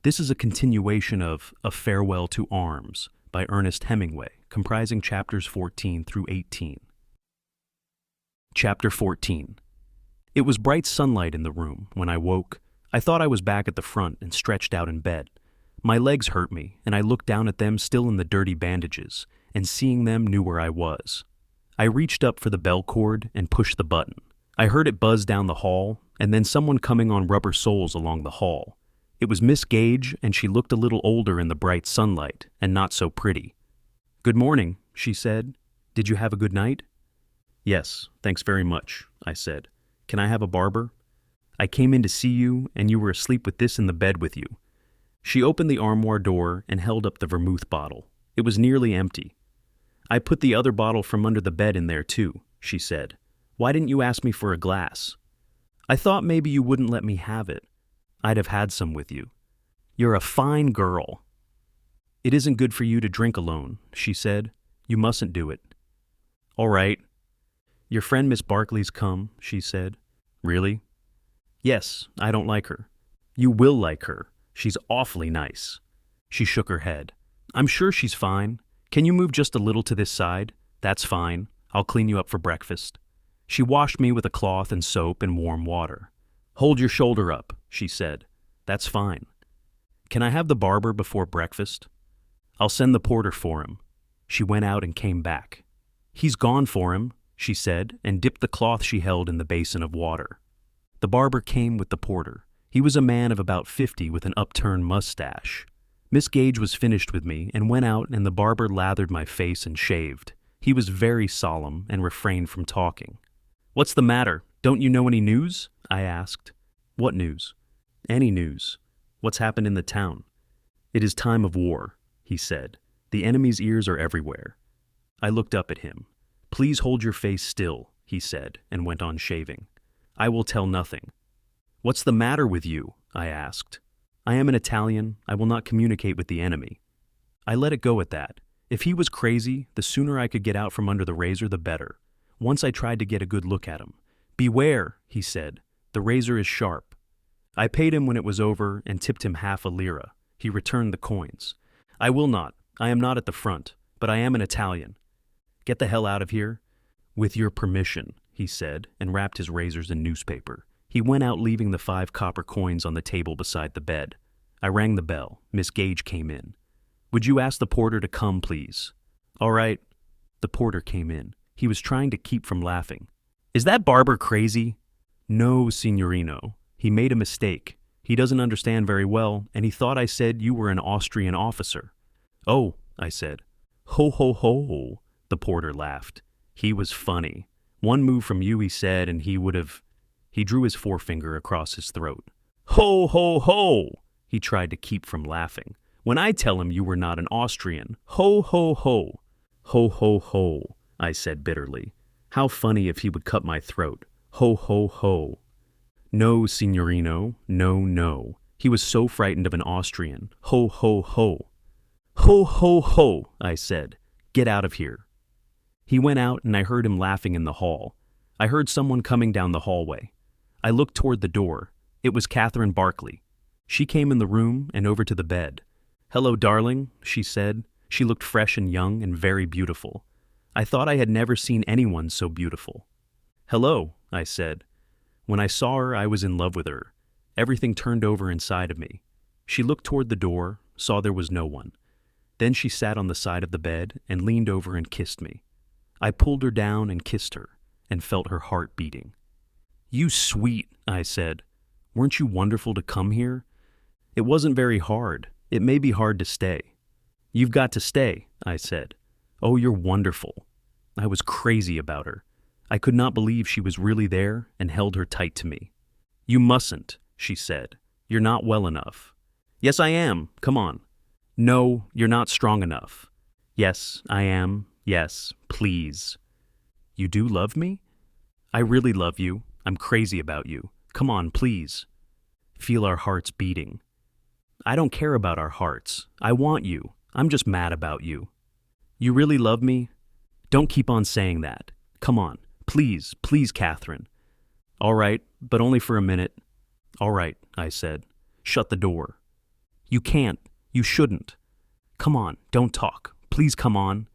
This is a continuation of A Farewell to Arms by Ernest Hemingway, comprising chapters 14 through 18. Chapter 14. It was bright sunlight in the room when I woke. I thought I was back at the front and stretched out in bed. My legs hurt me, and I looked down at them still in the dirty bandages, and seeing them knew where I was. I reached up for the bell cord and pushed the button. I heard it buzz down the hall, and then someone coming on rubber soles along the hall. It was Miss Gage, and she looked a little older in the bright sunlight, and not so pretty. "Good morning," she said. "Did you have a good night?" "Yes, thanks very much," I said. "Can I have a barber?" "I came in to see you, and you were asleep with this in the bed with you." She opened the armoire door and held up the vermouth bottle. It was nearly empty. "I put the other bottle from under the bed in there too," she said. "Why didn't you ask me for a glass?" "I thought maybe you wouldn't let me have it. I'd have had some with you." "You're a fine girl." "It isn't good for you to drink alone," she said. "You mustn't do it." "All right." "Your friend Miss Barclay's come," she said. "Really?" "Yes, I don't like her." "You will like her. She's awfully nice." She shook her head. "I'm sure she's fine. Can you move just a little to this side? That's fine. I'll clean you up for breakfast." She washed me with a cloth and soap and warm water. "Hold your shoulder up," she said. "That's fine." "Can I have the barber before breakfast?" "I'll send the porter for him." She went out and came back. "He's gone for him," she said, and dipped the cloth she held in the basin of water. The barber came with the porter. He was a man of about 50 with an upturned mustache. Miss Gage was finished with me and went out, and the barber lathered my face and shaved. He was very solemn and refrained from talking. "What's the matter? Don't you know any news?" I asked. "What news?" "Any news. What's happened in the town?" "It is time of war," he said. "The enemy's ears are everywhere." I looked up at him. "Please hold your face still," he said, and went on shaving. "I will tell nothing." "What's the matter with you?" I asked. "I am an Italian. I will not communicate with the enemy." I let it go at that. If he was crazy, the sooner I could get out from under the razor, the better. Once I tried to get a good look at him. "Beware," he said. "The razor is sharp." I paid him when it was over and tipped him half a lira. He returned the coins. "I will not. I am not at the front, but I am an Italian." "Get the hell out of here." "With your permission," he said, and wrapped his razors in newspaper. He went out, leaving the 5 copper coins on the table beside the bed. I rang the bell. Miss Gage came in. "Would you ask the porter to come, please?" "All right." The porter came in. He was trying to keep from laughing. "Is that barber crazy?" "No, signorino. He made a mistake. He doesn't understand very well, and he thought I said you were an Austrian officer." "Oh," I said. "Ho, ho, ho," the porter laughed. He was funny. "One move from you," he said, "and he would have—" He drew his forefinger across his throat. "Ho, ho, ho!" He tried to keep from laughing. "When I tell him you were not an Austrian, ho, ho, ho." "Ho, ho, ho," I said bitterly. How funny if he would cut my throat. Ho, ho, ho. "No, signorino, no, no." He was so frightened of an Austrian. Ho, ho, ho. "Ho, ho, ho," I said. "Get out of here." He went out, and I heard him laughing in the hall. I heard someone coming down the hallway. I looked toward the door. It was Catherine Barclay. She came in the room and over to the bed. "Hello, darling," she said. She looked fresh and young and very beautiful. I thought I had never seen anyone so beautiful. "Hello," I said. When I saw her, I was in love with her. Everything turned over inside of me. She looked toward the door, saw there was no one. Then she sat on the side of the bed and leaned over and kissed me. I pulled her down and kissed her, and felt her heart beating. "You sweet," I said. "Weren't you wonderful to come here?" "It wasn't very hard. It may be hard to stay." "You've got to stay," I said. "Oh, you're wonderful." I was crazy about her. I could not believe she was really there and held her tight to me. "You mustn't," she said. "You're not well enough." "Yes, I am. Come on." "No, you're not strong enough." "Yes, I am. Yes, please." "You do love me?" "I really love you. I'm crazy about you. Come on, please." Feel our hearts beating. "I don't care about our hearts. I want you. I'm just mad about you." "You really love me?" "Don't keep on saying that. Come on. Please, please, Catherine." "All right, but only for a minute." "All right," I said. "Shut the door." You can't. You shouldn't. Come on, don't talk. Please come on.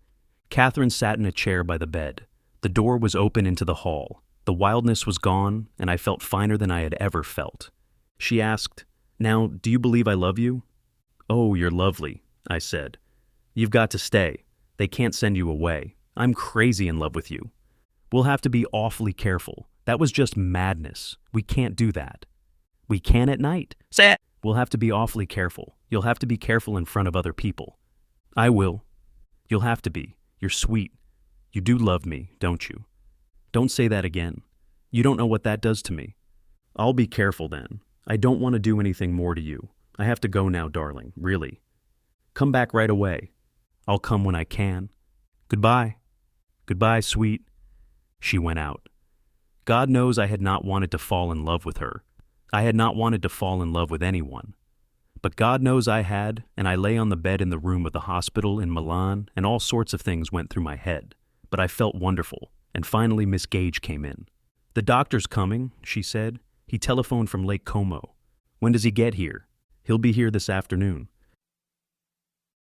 Catherine sat in a chair by the bed. The door was open into the hall. The wildness was gone, and I felt finer than I had ever felt. She asked, "Now, do you believe I love you?" "Oh, you're lovely," I said. "You've got to stay. They can't send you away. I'm crazy in love with you. We'll have to be awfully careful. That was just madness. We can't do that." "We can at night." "Say it." "We'll have to be awfully careful. You'll have to be careful in front of other people." "I will. You'll have to be. You're sweet. You do love me, don't you?" "Don't say that again. You don't know what that does to me." "I'll be careful then. I don't want to do anything more to you. I have to go now, darling, really. Come back right away." "I'll come when I can. Goodbye." "Goodbye, sweet." She went out. God knows I had not wanted to fall in love with her. I had not wanted to fall in love with anyone. But God knows I had, and I lay on the bed in the room of the hospital in Milan, and all sorts of things went through my head. But I felt wonderful, and finally Miss Gage came in. "The doctor's coming," she said. "He telephoned from Lake Como. When does he get here?" "He'll be here this afternoon."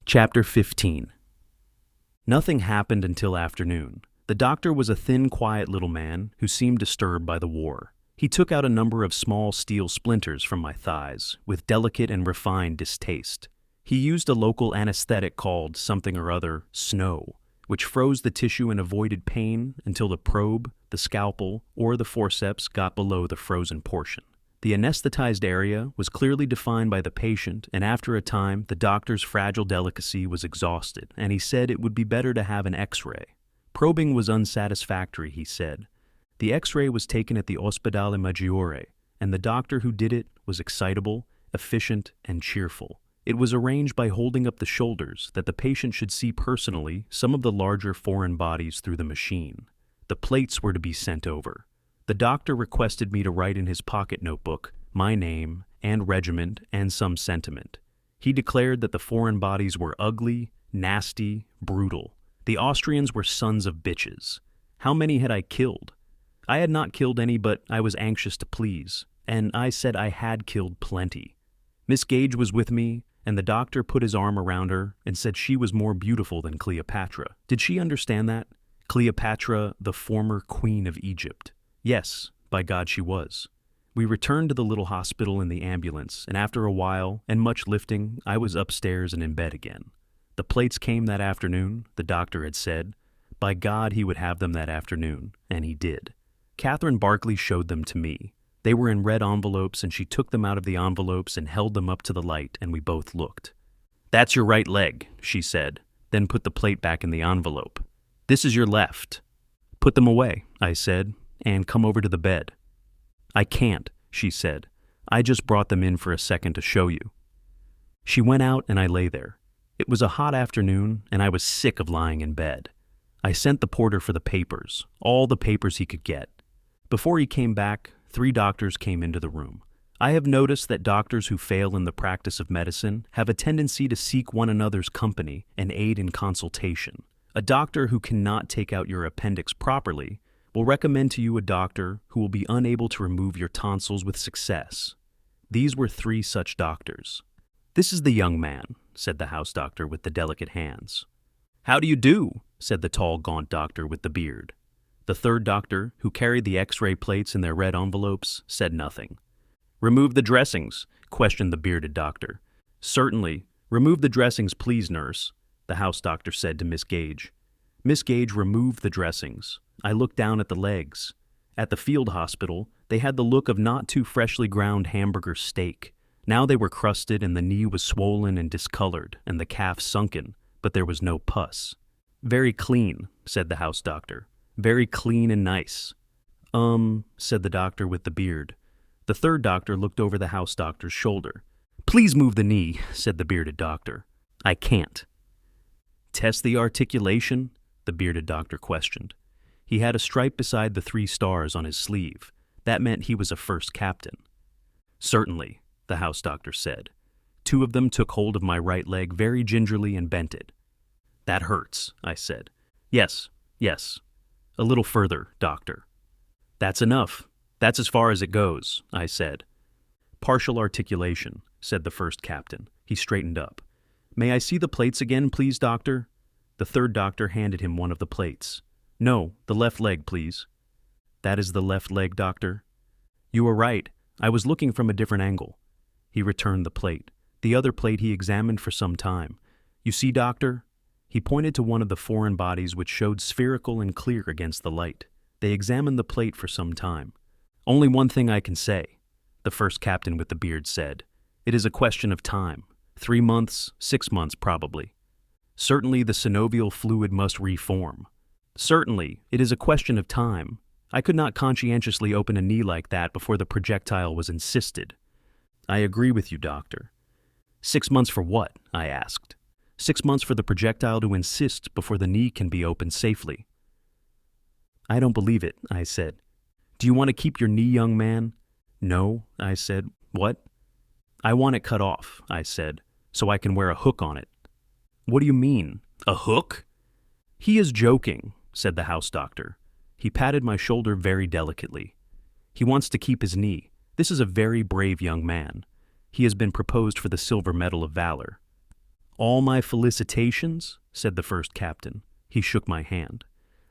Chapter 15. Nothing happened until afternoon. The doctor was a thin, quiet little man who seemed disturbed by the war. He took out a number of small steel splinters from my thighs, with delicate and refined distaste. He used a local anesthetic called something or other snow, which froze the tissue and avoided pain until the probe, the scalpel, or the forceps got below the frozen portion. The anesthetized area was clearly defined by the patient, and after a time, the doctor's fragile delicacy was exhausted, and he said it would be better to have an X-ray. Probing was unsatisfactory, he said. The X-ray was taken at the Ospedale Maggiore, and the doctor who did it was excitable, efficient, and cheerful. It was arranged by holding up the shoulders that the patient should see personally some of the larger foreign bodies through the machine. The plates were to be sent over. The doctor requested me to write in his pocket notebook my name and regiment and some sentiment. He declared that the foreign bodies were ugly, nasty, brutal. The Austrians were sons of bitches. How many had I killed? I had not killed any, but I was anxious to please, and I said I had killed plenty. Miss Gage was with me, and the doctor put his arm around her and said she was more beautiful than Cleopatra. Did she understand that? Cleopatra, the former queen of Egypt. Yes, by God she was. We returned to the little hospital in the ambulance, and after a while, and much lifting, I was upstairs and in bed again. The plates came that afternoon, the doctor had said. By God he would have them that afternoon, and he did. Catherine Barkley showed them to me. They were in red envelopes, and she took them out of the envelopes and held them up to the light, and we both looked. "That's your right leg," she said, then put the plate back in the envelope. "This is your left." "Put them away," I said, "and come over to the bed." "I can't," she said. "I just brought them in for a second to show you." She went out, and I lay there. It was a hot afternoon, and I was sick of lying in bed. I sent the porter for the papers, all the papers he could get. Before he came back, 3 doctors came into the room. I have noticed that doctors who fail in the practice of medicine have a tendency to seek one another's company and aid in consultation. A doctor who cannot take out your appendix properly will recommend to you a doctor who will be unable to remove your tonsils with success. These were 3 such doctors. "This is the young man," said the house doctor with the delicate hands. "How do you do?" said the tall, gaunt doctor with the beard. The 3rd doctor, who carried the X-ray plates in their red envelopes, said nothing. "Remove the dressings?" questioned the bearded doctor. "Certainly. Remove the dressings, please, nurse," the house doctor said to Miss Gage. Miss Gage removed the dressings. I looked down at the legs. At the field hospital, they had the look of not too freshly ground hamburger steak. Now they were crusted, and the knee was swollen and discolored, and the calf sunken, but there was no pus. "Very clean," said the house doctor. "Very clean and nice." Said the doctor with the beard. The 3rd doctor looked over the house doctor's shoulder. "Please move the knee," said the bearded doctor. "I can't." "Test the articulation?" the bearded doctor questioned. He had a stripe beside the 3 stars on his sleeve. That meant he was a first captain. "Certainly," the house doctor said. 2 of them took hold of my right leg very gingerly and bent it. "That hurts," I said. Yes. A little further, doctor." "That's enough. That's as far as it goes," I said. "Partial articulation. said the first captain. He straightened up. May I see the plates again, please, doctor? The third doctor handed him one of the plates. No, the left leg, please. That is the left leg, doctor. You are right. I was looking from a different angle. He returned the plate. The other plate he examined for some time. You see, doctor? He pointed to one of the foreign bodies which showed spherical and clear against the light. They examined the plate for some time. Only one thing I can say, the first captain with the beard said. It is a question of time. 3 months, 6 months probably. Certainly the synovial fluid must reform. Certainly, it is a question of time. I could not conscientiously open a knee like that before the projectile was encysted. I agree with you, doctor. 6 months for what? I asked. 6 months for the projectile to encysted before the knee can be opened safely. I don't believe it, I said. Do you want to keep your knee, young man? No, I said. What? I want it cut off, I said, so I can wear a hook on it. What do you mean? A hook? He is joking, said the house doctor. He patted my shoulder very delicately. He wants to keep his knee. This is a very brave young man. He has been proposed for the Silver Medal of Valor. All my felicitations, said the first captain. He shook my hand.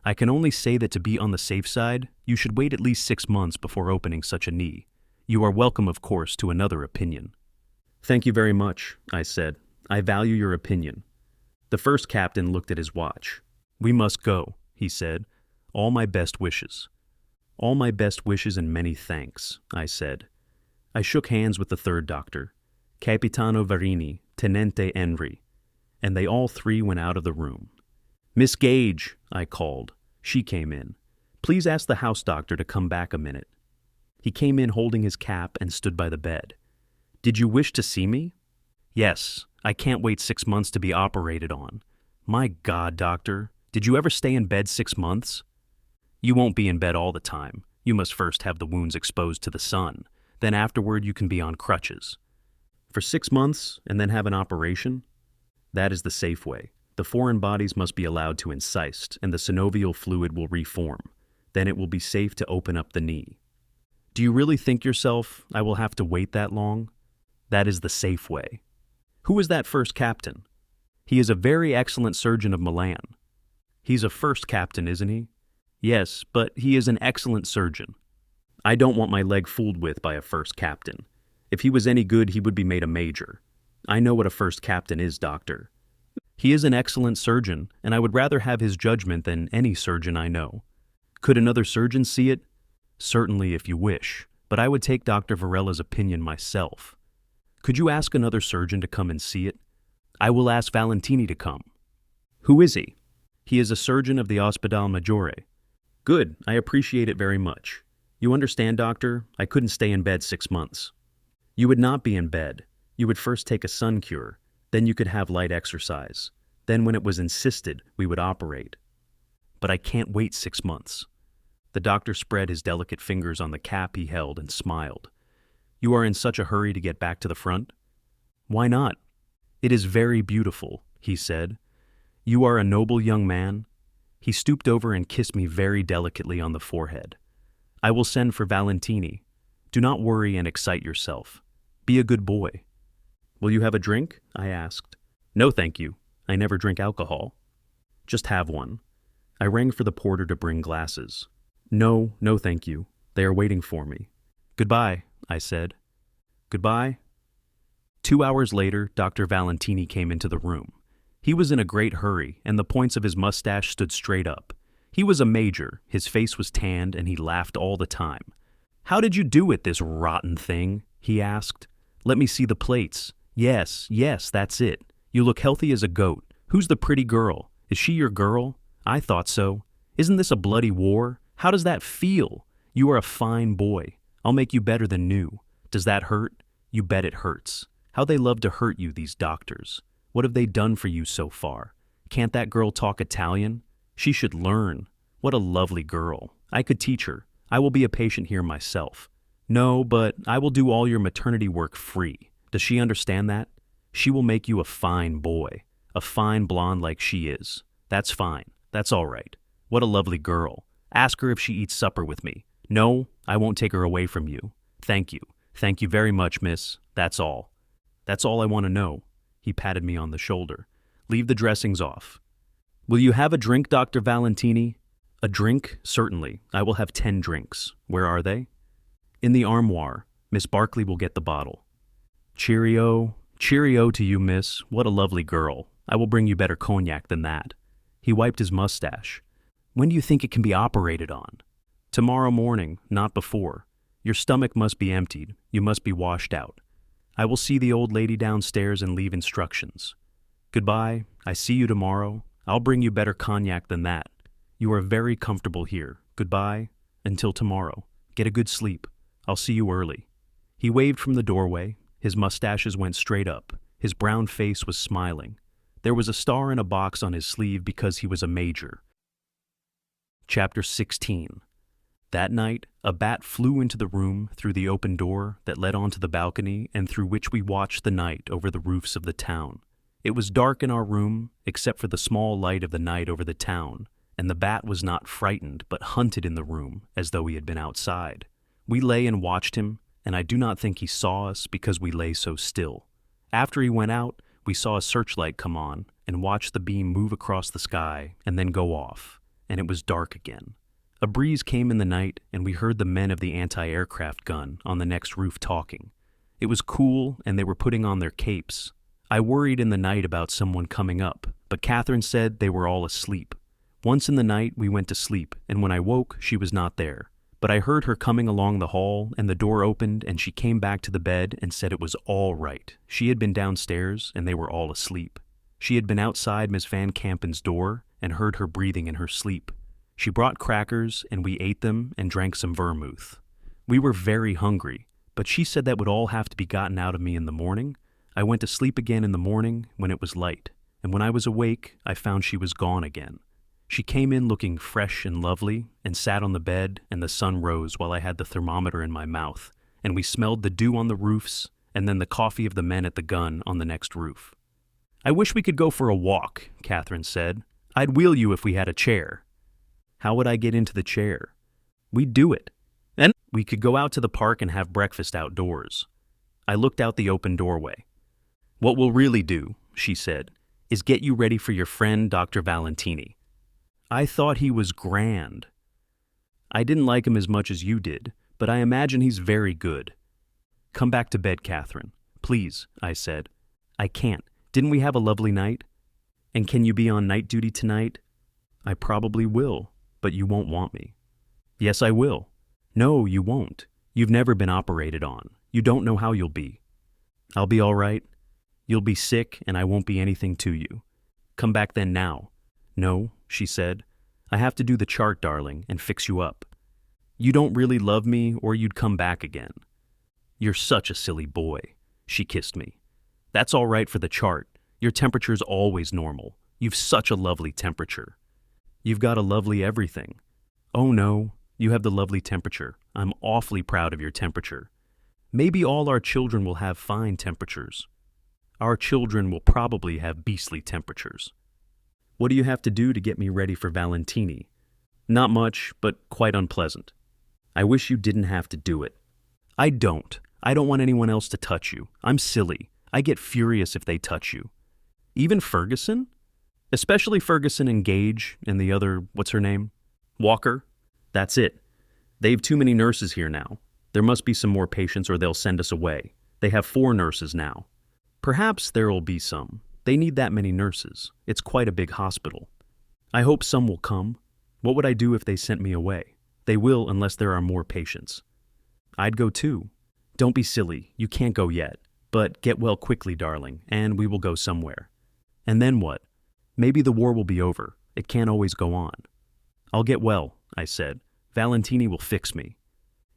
I can only say that to be on the safe side, you should wait at least 6 months before opening such a knee. You are welcome, of course, to another opinion. Thank you very much, I said. I value your opinion. The first captain looked at his watch. We must go, he said. All my best wishes. All my best wishes and many thanks, I said. I shook hands with the third doctor, Capitano Varini, Tenente Henry, and they all three went out of the room. Miss Gage, I called. She came in. Please ask the house doctor to come back a minute. He came in holding his cap and stood by the bed. Did you wish to see me? Yes, I can't wait 6 months to be operated on. My God, doctor, did you ever stay in bed 6 months? You won't be in bed all the time. You must first have the wounds exposed to the sun. Then afterward you can be on crutches. For 6 months and then have an operation? That is the safe way. The foreign bodies must be allowed to encysed, and the synovial fluid will reform. Then it will be safe to open up the knee. Do you really think yourself I will have to wait that long? That is the safe way. Who is that first captain? He is a very excellent surgeon of Milan. He's a first captain, isn't he? Yes, but he is an excellent surgeon. I don't want my leg fooled with by a first captain. If he was any good, he would be made a major. I know what a first captain is, doctor. He is an excellent surgeon, and I would rather have his judgment than any surgeon I know. Could another surgeon see it? Certainly, if you wish, but I would take Dr. Varella's opinion myself. Could you ask another surgeon to come and see it? I will ask Valentini to come. Who is he? He is a surgeon of the Ospedale Maggiore. Good, I appreciate it very much. You understand, doctor, I couldn't stay in bed 6 months. You would not be in bed. You would first take a sun cure. Then you could have light exercise. Then when it was insisted, we would operate. But I can't wait 6 months. The doctor spread his delicate fingers on the cap he held and smiled. You are in such a hurry to get back to the front? Why not? It is very beautiful, he said. You are a noble young man. He stooped over and kissed me very delicately on the forehead. I will send for Valentini. Do not worry and excite yourself. Be a good boy. Will you have a drink? I asked. No, thank you. I never drink alcohol. Just have one. I rang for the porter to bring glasses. No, thank you. They are waiting for me. Goodbye, I said. Goodbye. 2 hours later, Dr. Valentini came into the room. He was in a great hurry, and the points of his mustache stood straight up. He was a major, his face was tanned, and he laughed all the time. How did you do it, this rotten thing? He asked. Let me see the plates. Yes, that's it. You look healthy as a goat. Who's the pretty girl? Is she your girl? I thought so. Isn't this a bloody war? How does that feel? You are a fine boy. I'll make you better than new. Does that hurt? You bet it hurts. How they love to hurt you, these doctors. What have they done for you so far? Can't that girl talk Italian? She should learn. What a lovely girl. I could teach her. I will be a patient here myself. No, but I will do all your maternity work free. Does she understand that? She will make you a fine boy. A fine blonde like she is. That's fine. That's all right. What a lovely girl. Ask her if she eats supper with me. No, I won't take her away from you. Thank you. Thank you very much, miss. That's all. That's all I want to know." He patted me on the shoulder. "Leave the dressings off." "Will you have a drink, Dr. Valentini?" "A drink? Certainly. I will have 10 drinks. Where are they?" "In the armoire. Miss Barkley will get the bottle." "Cheerio. Cheerio to you, miss. What a lovely girl. I will bring you better cognac than that." He wiped his mustache. "When do you think it can be operated on?" "Tomorrow morning, not before. Your stomach must be emptied. You must be washed out. I will see the old lady downstairs and leave instructions. Goodbye. I see you tomorrow. I'll bring you better cognac than that. You are very comfortable here. Goodbye. Until tomorrow. Get a good sleep. I'll see you early." He waved from the doorway. His mustaches went straight up. His brown face was smiling. There was a star in a box on his sleeve because he was a major. Chapter 16. That night, a bat flew into the room through the open door that led onto the balcony and through which we watched the night over the roofs of the town. It was dark in our room, except for the small light of the night over the town, and the bat was not frightened but hunted in the room as though he had been outside. We lay and watched him, and I do not think he saw us because we lay so still. After he went out, we saw a searchlight come on and watched the beam move across the sky and then go off, and it was dark again. A breeze came in the night, and we heard the men of the anti-aircraft gun on the next roof talking. It was cool, and they were putting on their capes. I worried in the night about someone coming up, but Catherine said they were all asleep. Once in the night, we went to sleep, and when I woke, she was not there. But I heard her coming along the hall, and the door opened, and she came back to the bed and said it was all right. She had been downstairs, and they were all asleep. She had been outside Miss Van Kampen's door and heard her breathing in her sleep. She brought crackers, and we ate them and drank some vermouth. We were very hungry, but she said that would all have to be gotten out of me in the morning. I went to sleep again in the morning when it was light, and when I was awake, I found she was gone again. She came in looking fresh and lovely and sat on the bed, and the sun rose while I had the thermometer in my mouth, and we smelled the dew on the roofs and then the coffee of the men at the gun on the next roof. "I wish we could go for a walk," Catherine said. "I'd wheel you if we had a chair." "How would I get into the chair?" "We'd do it. Then we could go out to the park and have breakfast outdoors." I looked out the open doorway. "What we'll really do," she said, "is get you ready for your friend Dr. Valentini. I thought he was grand. I didn't like him as much as you did, but I imagine he's very good." "Come back to bed, Catherine. Please," I said. "I can't. Didn't we have a lovely night? And can you be on night duty tonight?" "I probably will, but you won't want me." "Yes, I will." "No, you won't. You've never been operated on. You don't know how you'll be." "I'll be all right. You'll be sick, and I won't be anything to you. Come back then now." "No," she said. "I have to do the chart, darling, and fix you up. You don't really love me, or you'd come back again." "You're such a silly boy." She kissed me. "That's all right for the chart. Your temperature's always normal. You've such a lovely temperature." "You've got a lovely everything." "Oh no, you have the lovely temperature. I'm awfully proud of your temperature. Maybe all our children will have fine temperatures. Our children will probably have beastly temperatures." "What do you have to do to get me ready for Valentini?" "Not much, but quite unpleasant." "I wish you didn't have to do it." "I don't. I don't want anyone else to touch you. I'm silly. I get furious if they touch you." "Even Ferguson?" "Especially Ferguson and Gage and the other, what's her name? Walker." "That's it. They've too many nurses here now. There must be some more patients or they'll send us away. They have 4 nurses now." "Perhaps there'll be some. They need that many nurses. It's quite a big hospital." "I hope some will come. What would I do if they sent me away?" "They will unless there are more patients." "I'd go too." "Don't be silly. You can't go yet. But get well quickly, darling, and we will go somewhere." "And then what?" "Maybe the war will be over. It can't always go on." "I'll get well," I said. "Valentini will fix me."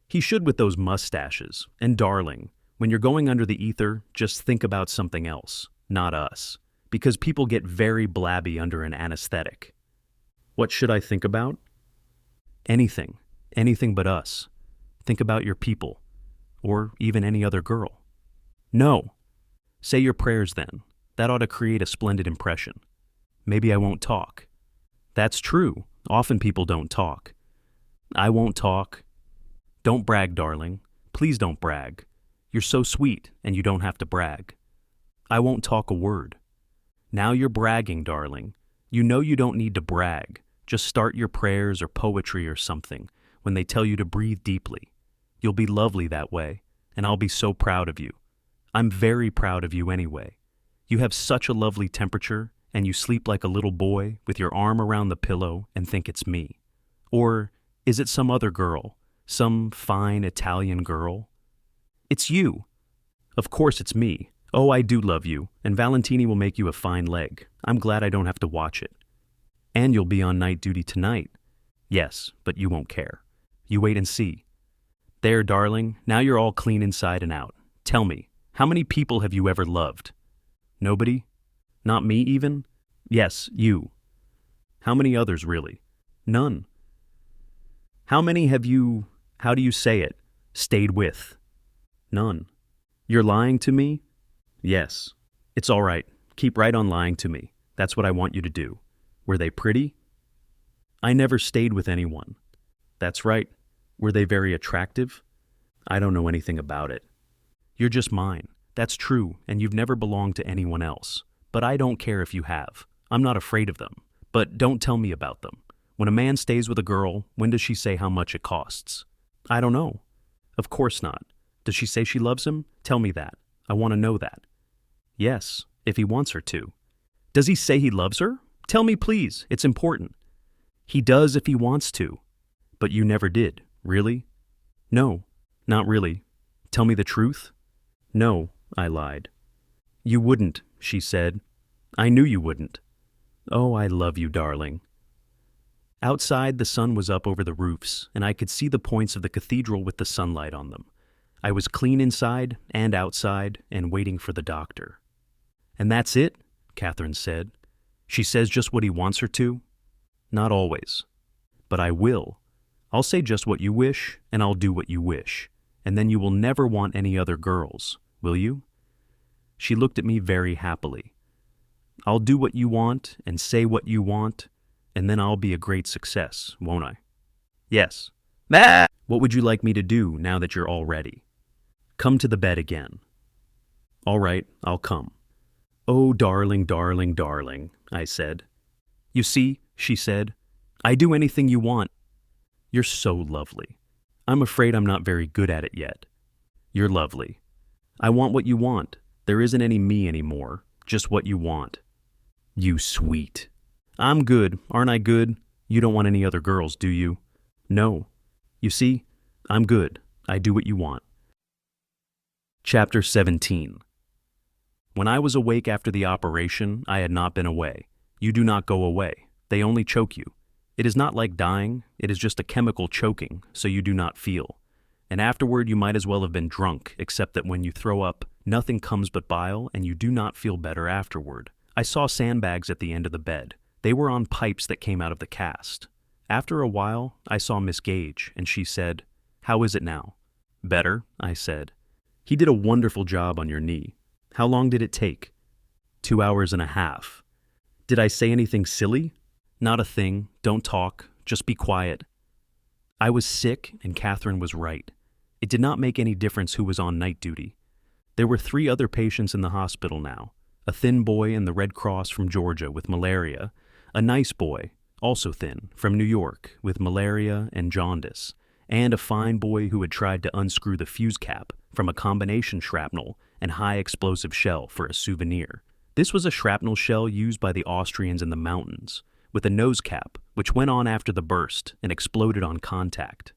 "He should with those mustaches. And darling, when you're going under the ether, just think about something else, not us, because people get very blabby under an anesthetic." "What should I think about?" "Anything. Anything but us. Think about your people. Or even any other girl." "No." "Say your prayers then. That ought to create a splendid impression." "Maybe I won't talk." "That's true. Often people don't talk." "I won't talk." "Don't brag, darling. Please don't brag. You're so sweet, and you don't have to brag." I won't talk a word. Now you're bragging, darling. You know you don't need to brag. Just start your prayers or poetry or something when they tell you to breathe deeply. You'll be lovely that way, and I'll be so proud of you. I'm very proud of you anyway. You have such a lovely temperature, and you sleep like a little boy with your arm around the pillow and think it's me. Or is it some other girl, some fine Italian girl? It's you. Of course it's me. Oh, I do love you, and Valentini will make you a fine leg. I'm glad I don't have to watch it. And you'll be on night duty tonight. Yes, but you won't care. You wait and see. There, darling, now you're all clean inside and out. Tell me, how many people have you ever loved? Nobody? Not me even? Yes, you. How many others, really? None. How many have you, how do you say it, stayed with? None. You're lying to me? Yes. It's all right. Keep right on lying to me. That's what I want you to do. Were they pretty? I never stayed with anyone. That's right. Were they very attractive? I don't know anything about it. You're just mine. That's true, and you've never belonged to anyone else. But I don't care if you have. I'm not afraid of them. But don't tell me about them. When a man stays with a girl, when does she say how much it costs? I don't know. Of course not. Does she say she loves him? Tell me that. I want to know that. Yes, if he wants her to. Does he say he loves her? Tell me, please. It's important. He does if he wants to. But you never did, really? No, not really. Tell me the truth? No, I lied. You wouldn't, she said. I knew you wouldn't. Oh, I love you, darling. Outside, the sun was up over the roofs, and I could see the points of the cathedral with the sunlight on them. I was clean inside and outside and waiting for the doctor. And that's it, Catherine said. She says just what he wants her to. Not always. But I will. I'll say just what you wish, and I'll do what you wish. And then you will never want any other girls, will you? She looked at me very happily. I'll do what you want and say what you want, and then I'll be a great success, won't I? Yes. Ah! What would you like me to do now that you're all ready? Come to the bed again. All right, I'll come. Oh, darling, darling, darling, I said. You see, she said, I do anything you want. You're so lovely. I'm afraid I'm not very good at it yet. You're lovely. I want what you want. There isn't any me anymore, just what you want. You sweet. I'm good, aren't I good? You don't want any other girls, do you? No. You see, I'm good. I do what you want. Chapter 17. When I was awake after the operation, I had not been away. You do not go away. They only choke you. It is not like dying. It is just a chemical choking, so you do not feel. And afterward, you might as well have been drunk, except that when you throw up, nothing comes but bile, and you do not feel better afterward. I saw sandbags at the end of the bed. They were on pipes that came out of the cast. After a while, I saw Miss Gage, and she said, How is it now? Better, I said. He did a wonderful job on your knee. How long did it take? 2 hours and a half. Did I say anything silly? Not a thing. Don't talk. Just be quiet. I was sick, and Catherine was right. It did not make any difference who was on night duty. There were 3 other patients in the hospital now. A thin boy in the Red Cross from Georgia with malaria, a nice boy, also thin, from New York with malaria and jaundice, and a fine boy who had tried to unscrew the fuse cap from a combination shrapnel and high explosive shell for a souvenir. This was a shrapnel shell used by the Austrians in the mountains, with a nose cap, which went on after the burst and exploded on contact.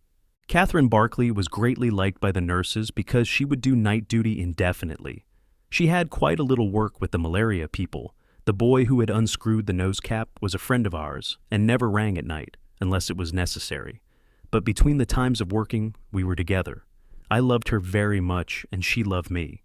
Catherine Barclay was greatly liked by the nurses because she would do night duty indefinitely. She had quite a little work with the malaria people. The boy who had unscrewed the nose cap was a friend of ours and never rang at night, unless it was necessary. But between the times of working, we were together. I loved her very much, and she loved me.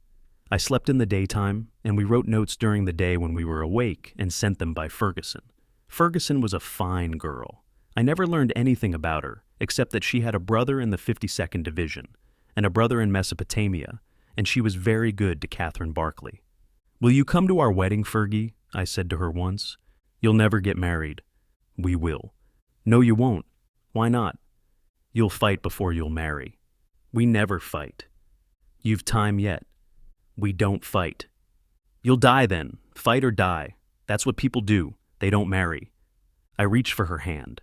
I slept in the daytime, and we wrote notes during the day when we were awake and sent them by Ferguson. Ferguson was a fine girl. I never learned anything about her, except that she had a brother in the 52nd Division, and a brother in Mesopotamia, and she was very good to Catherine Barclay. Will you come to our wedding, Fergie? I said to her once. You'll never get married. We will. No, you won't. Why not? You'll fight before you'll marry. We never fight. You've time yet. We don't fight. You'll die then. Fight or die. That's what people do. They don't marry. I reached for her hand.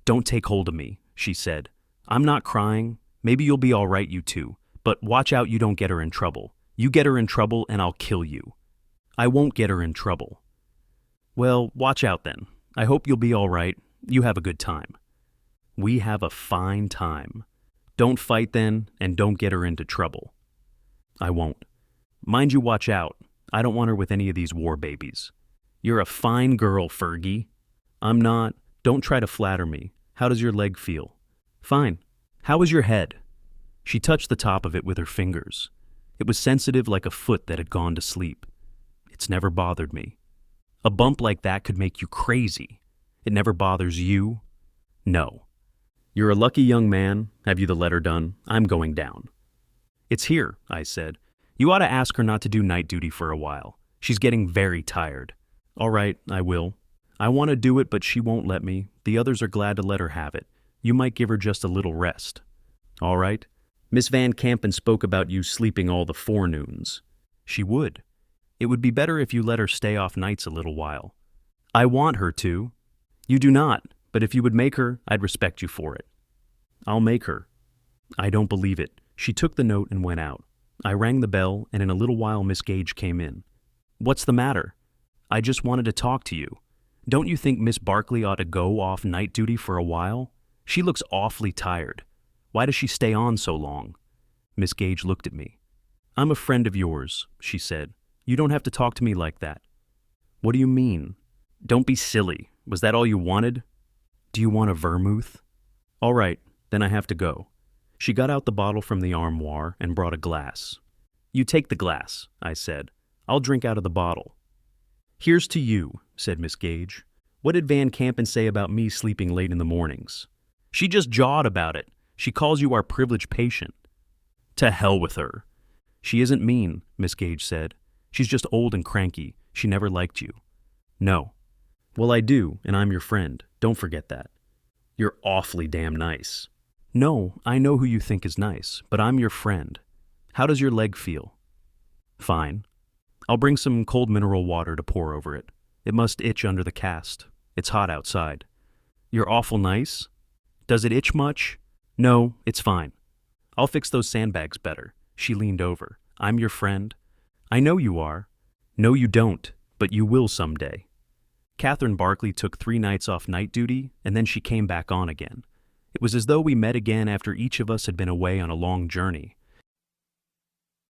Don't take hold of me, she said. I'm not crying. Maybe you'll be all right, you two. But watch out you don't get her in trouble. You get her in trouble and I'll kill you. I won't get her in trouble. Well, watch out then. I hope you'll be all right. You have a good time. We have a fine time. Don't fight then, and don't get her into trouble. I won't. Mind you watch out. I don't want her with any of these war babies. You're a fine girl, Fergie. I'm not. Don't try to flatter me. How does your leg feel? Fine. How is your head? She touched the top of it with her fingers. It was sensitive like a foot that had gone to sleep. It's never bothered me. A bump like that could make you crazy. It never bothers you? No. You're a lucky young man. Have you the letter done? I'm going down. It's here, I said. You ought to ask her not to do night duty for a while. She's getting very tired. All right, I will. I want to do it, but she won't let me. The others are glad to let her have it. You might give her just a little rest. All right. Miss Van Campen spoke about you sleeping all the forenoons. She would. It would be better if you let her stay off nights a little while. I want her to. You do not, but if you would make her, I'd respect you for it. I'll make her. I don't believe it. She took the note and went out. I rang the bell, and in a little while Miss Gage came in. What's the matter? I just wanted to talk to you. Don't you think Miss Barkley ought to go off night duty for a while? She looks awfully tired. Why does she stay on so long? Miss Gage looked at me. I'm a friend of yours, she said. You don't have to talk to me like that. What do you mean? Don't be silly. Was that all you wanted? Do you want a vermouth? All right, then I have to go. She got out the bottle from the armoire and brought a glass. You take the glass, I said. I'll drink out of the bottle. Here's to you, said Miss Gage. What did Van Campen say about me sleeping late in the mornings? She just jawed about it. She calls you our privileged patient. To hell with her. She isn't mean, Miss Gage said. She's just old and cranky. She never liked you. No. Well, I do, and I'm your friend. Don't forget that. You're awfully damn nice. No, I know who you think is nice, but I'm your friend. How does your leg feel? Fine. I'll bring some cold mineral water to pour over it. It must itch under the cast. It's hot outside. You're awful nice? Does it itch much? No, it's fine. I'll fix those sandbags better. She leaned over. I'm your friend. I know you are. No, you don't, but you will someday. Catherine Barkley took 3 nights off night duty, and then she came back on again. It was as though we met again after each of us had been away on a long journey.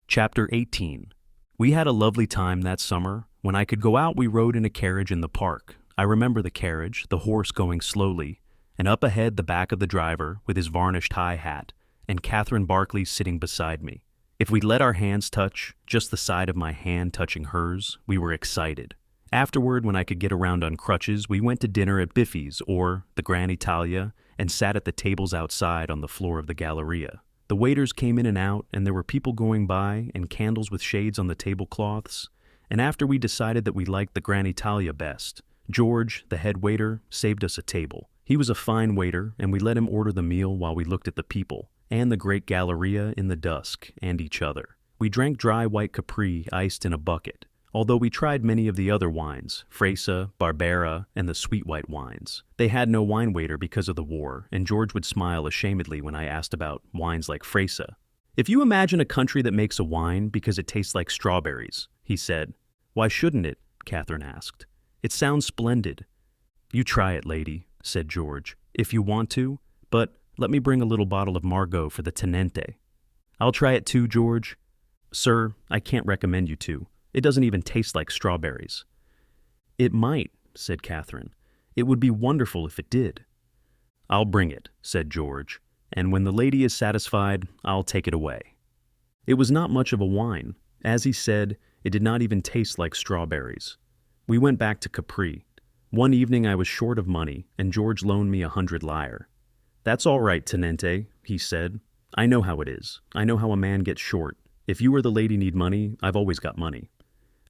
Chapter 18. We had a lovely time that summer. When I could go out, we rode in a carriage in the park. I remember the carriage, the horse going slowly, and up ahead the back of the driver with his varnished high hat, and Catherine Barkley sitting beside me. If we let our hands touch, just the side of my hand touching hers, we were excited. Afterward, when I could get around on crutches, we went to dinner at Biffy's or the Gran Italia and sat at the tables outside on the floor of the Galleria. The waiters came in and out, and there were people going by and candles with shades on the tablecloths. And after we decided that we liked the Gran Italia best, George, the head waiter, saved us a table. He was a fine waiter, and we let him order the meal while we looked at the people, and the great Galleria in the dusk, and each other. We drank dry white Capri iced in a bucket, although we tried many of the other wines, Fresa, Barbera, and the sweet white wines. They had no wine waiter because of the war, and George would smile ashamedly when I asked about wines like Fresa. If you imagine a country that makes a wine because it tastes like strawberries, he said. Why shouldn't it? Catherine asked. It sounds splendid. You try it, lady, said George, if you want to, but let me bring a little bottle of Margaux for the Tenente. I'll try it too, George. Sir, I can't recommend you to. It doesn't even taste like strawberries. It might, said Catherine. It would be wonderful if it did. I'll bring it, said George, and when the lady is satisfied, I'll take it away. It was not much of a wine. As he said, it did not even taste like strawberries. We went back to Capri. One evening I was short of money, and George loaned me 100 lire. That's all right, Tenente, he said. I know how it is. I know how a man gets short. If you or the lady need money, I've always got money.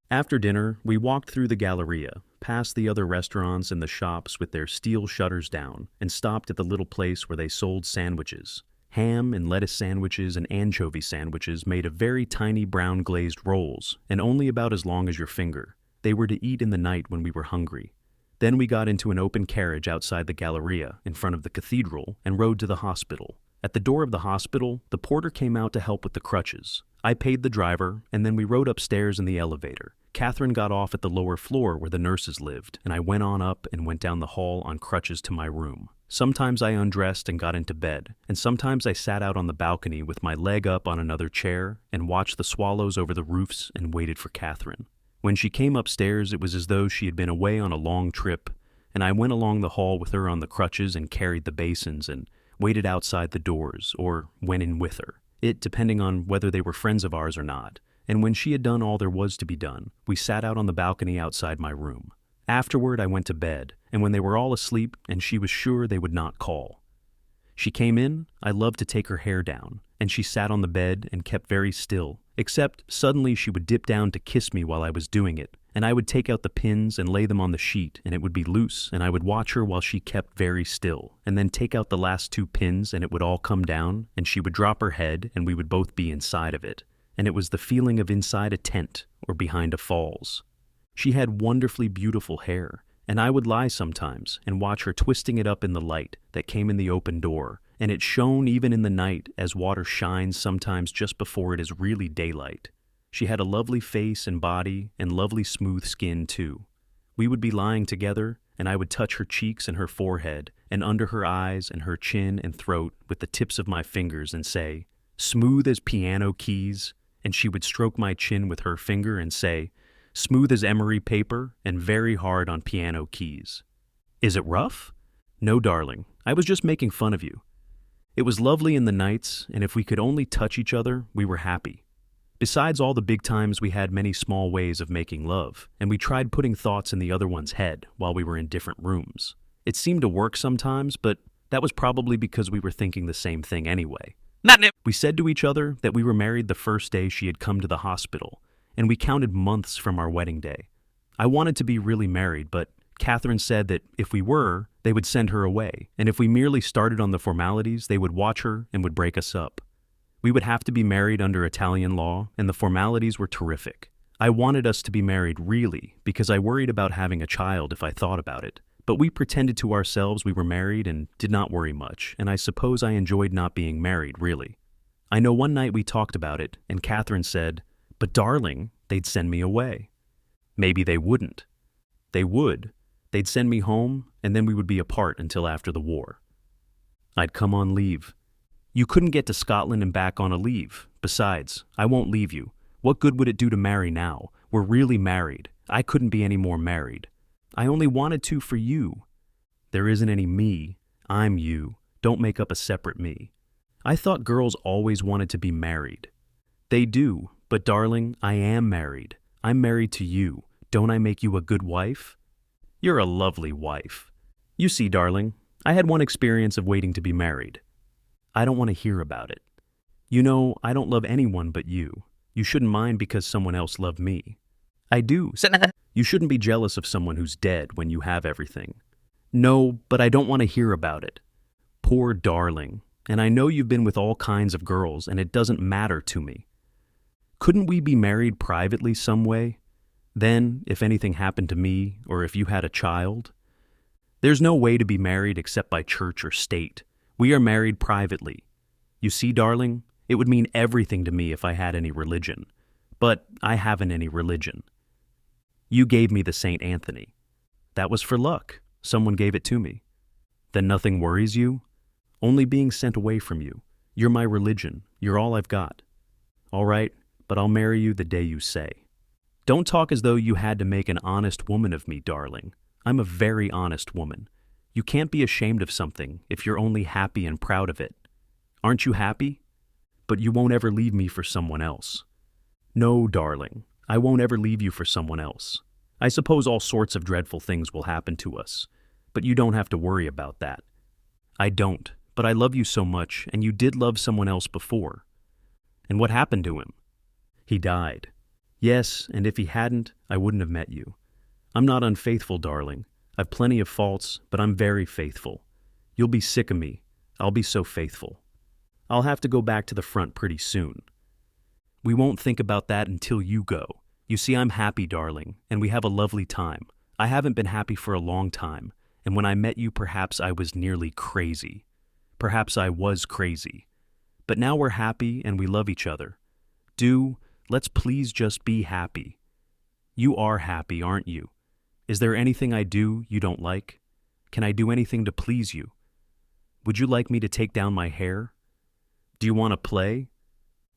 After dinner, we walked through the Galleria, past the other restaurants and the shops with their steel shutters down, and stopped at the little place where they sold sandwiches, Ham and lettuce sandwiches and anchovy sandwiches made of very tiny brown glazed rolls, and only about as long as your finger. They were to eat in the night when we were hungry. Then we got into an open carriage outside the Galleria in front of the cathedral and rode to the hospital. At the door of the hospital, the porter came out to help with the crutches. I paid the driver, and then we rode upstairs in the elevator. Catherine got off at the lower floor where the nurses lived, and I went on up and went down the hall on crutches to my room. Sometimes I undressed and got into bed, and sometimes I sat out on the balcony with my leg up on another chair and watched the swallows over the roofs and waited for Catherine. When she came upstairs, it was as though she had been away on a long trip, and I went along the hall with her on the crutches and carried the basins and waited outside the doors, or went in with her, it depending on whether they were friends of ours or not. And when she had done all there was to be done, we sat out on the balcony outside my room. Afterward, I went to bed, and when they were all asleep and she was sure they would not call. She came in, I loved to take her hair down, and she sat on the bed and kept very still, except suddenly she would dip down to kiss me while I was doing it, and I would take out the pins and lay them on the sheet, and it would be loose, and I would watch her while she kept very still, and then take out the last 2 pins and it would all come down, and she would drop her head and we would both be inside of it, and it was the feeling of inside a tent or behind a falls. She had wonderfully beautiful hair, and I would lie sometimes and watch her twisting it up in the light that came in the open door, and it shone even in the night as water shines sometimes just before it is really daylight. She had a lovely face and body and lovely smooth skin too. We would be lying together, and I would touch her cheeks and her forehead and under her eyes and her chin and throat with the tips of my fingers and say, "Smooth as piano keys," and she would stroke my chin with her finger and say, "Smooth as emery paper and very hard on piano keys." Is it rough? No, darling, I was just making fun of you. It was lovely in the nights, and if we could only touch each other, we were happy. Besides all the big times, we had many small ways of making love, and we tried putting thoughts in the other one's head while we were in different rooms. It seemed to work sometimes, but that was probably because we were thinking the same thing anyway. We said to each other that we were married the first day she had come to the hospital, and we counted months from our wedding day. I wanted to be really married, but Catherine said that if we were, they would send her away, and if we merely started on the formalities, they would watch her and would break us up. We would have to be married under Italian law, and the formalities were terrific. I wanted us to be married really, because I worried about having a child if I thought about it. But we pretended to ourselves we were married and did not worry much, and I suppose I enjoyed not being married, really. I know one night we talked about it, and Catherine said, "But darling, they'd send me away." Maybe they wouldn't. They would. They'd send me home, and then we would be apart until after the war. I'd come on leave. You couldn't get to Scotland and back on a leave. Besides, I won't leave you. What good would it do to marry now? We're really married. I couldn't be any more married. I only wanted to for you. There isn't any me. I'm you. Don't make up a separate me. I thought girls always wanted to be married. They do, but darling, I am married. I'm married to you. Don't I make you a good wife? You're a lovely wife. You see, darling, I had one experience of waiting to be married. I don't want to hear about it. You know, I don't love anyone but you. You shouldn't mind because someone else loved me. I do. You shouldn't be jealous of someone who's dead when you have everything. No, but I don't want to hear about it. Poor darling. And I know you've been with all kinds of girls, and it doesn't matter to me. Couldn't we be married privately some way? Then, if anything happened to me, or if you had a child? There's no way to be married except by church or state. We are married privately. You see, darling, it would mean everything to me if I had any religion. But I haven't any religion. You gave me the St. Anthony. That was for luck. Someone gave it to me. Then nothing worries you? Only being sent away from you. You're my religion. You're all I've got. All right, but I'll marry you the day you say. Don't talk as though you had to make an honest woman of me, darling. I'm a very honest woman. You can't be ashamed of something if you're only happy and proud of it. Aren't you happy? But you won't ever leave me for someone else. No, darling, I won't ever leave you for someone else. I suppose all sorts of dreadful things will happen to us, but you don't have to worry about that. I don't, but I love you so much, and you did love someone else before. And what happened to him? He died. Yes, and if he hadn't, I wouldn't have met you. I'm not unfaithful, darling. I've plenty of faults, but I'm very faithful. You'll be sick of me. I'll be so faithful. I'll have to go back to the front pretty soon. We won't think about that until you go. You see, I'm happy, darling, and we have a lovely time. I haven't been happy for a long time, and when I met you, perhaps I was nearly crazy. Perhaps I was crazy. But now we're happy and we love each other. Let's please just be happy. You are happy, aren't you? Is there anything I do you don't like? Can I do anything to please you? Would you like me to take down my hair? Do you want to play?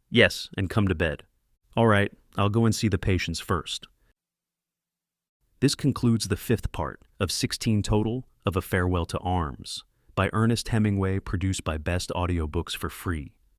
Yes, and come to bed. All right, I'll go and see the patients first. This concludes the 5th part of 16 total of A Farewell to Arms by Ernest Hemingway, produced by Best Audiobooks for free.